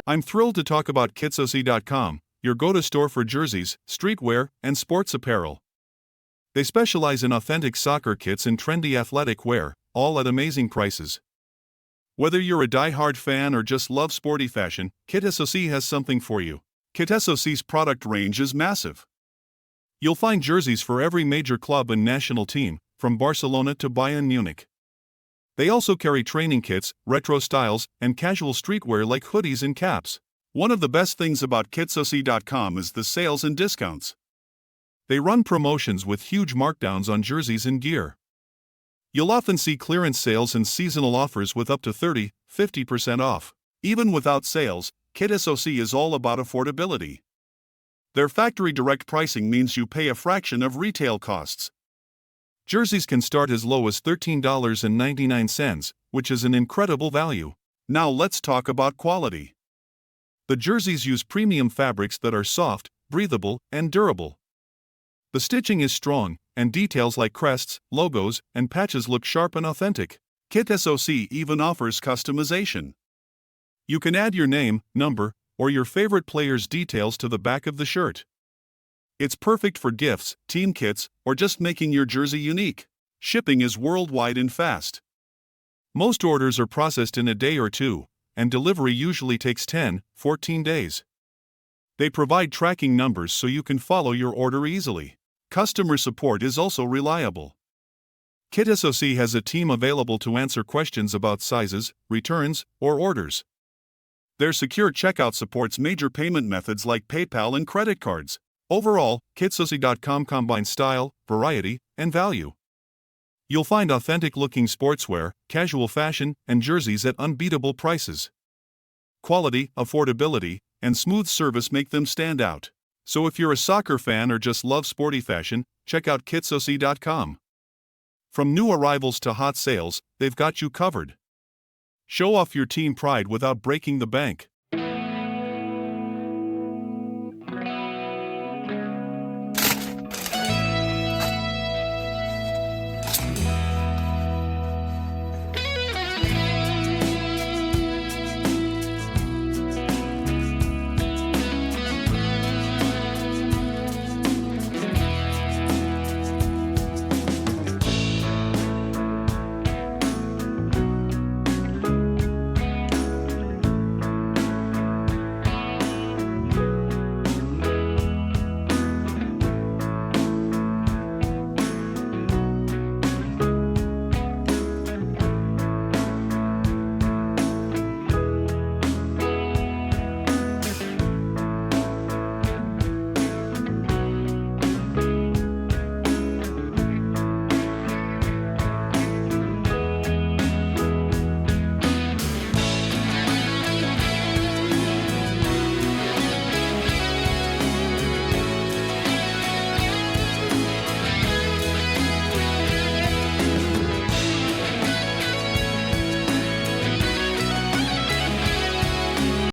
I'm thrilled to talk about kitsoc.com, your go-to store for jerseys, streetwear, and sports apparel. They specialize in authentic soccer kits and trendy athletic wear, all at amazing prices. Whether you're a die-hard fan or just love sporty fashion, KitSoc has something for you. KitSoc's product range is massive. You'll find jerseys for every major club and national team, from Barcelona to Bayern Munich. They also carry training kits, retro styles, and casual streetwear like hoodies and caps. One of the best things about kitsoc.com is the sales and discounts. They run promotions with huge markdowns on jerseys and gear. You'll often see clearance sales and seasonal offers with up to 30–50% off. Even without sales, KitSoc is all about affordability. Their factory direct pricing means you pay a fraction of retail costs. Jerseys can start as low as $13.99, which is an incredible value. Now let's talk about quality. The jerseys use premium fabrics that are soft, breathable, and durable. The stitching is strong, and details like crests, logos, and patches look sharp and authentic. KitSoc even offers customization. You can add your name, number, or your favorite player's details to the back of the shirt. It's perfect for gifts, team kits, or just making your jersey unique. Shipping is worldwide and fast. Most orders are processed in a day or two, and delivery usually takes 10–14 days. They provide tracking numbers so you can follow your order easily. Customer support is also reliable. KitSoc has a team available to answer questions about sizes, returns, or orders. Their secure checkout supports major payment methods like PayPal and credit cards. Overall, kitsoc.com combines style, variety, and value. You'll find authentic-looking sportswear, casual fashion, and jerseys at unbeatable prices. Quality, affordability, and smooth service make them stand out. So if you're a soccer fan or just love sporty fashion, check out kitsoc.com. From new arrivals to hot sales, they've got you covered. Show off your team pride without breaking the bank.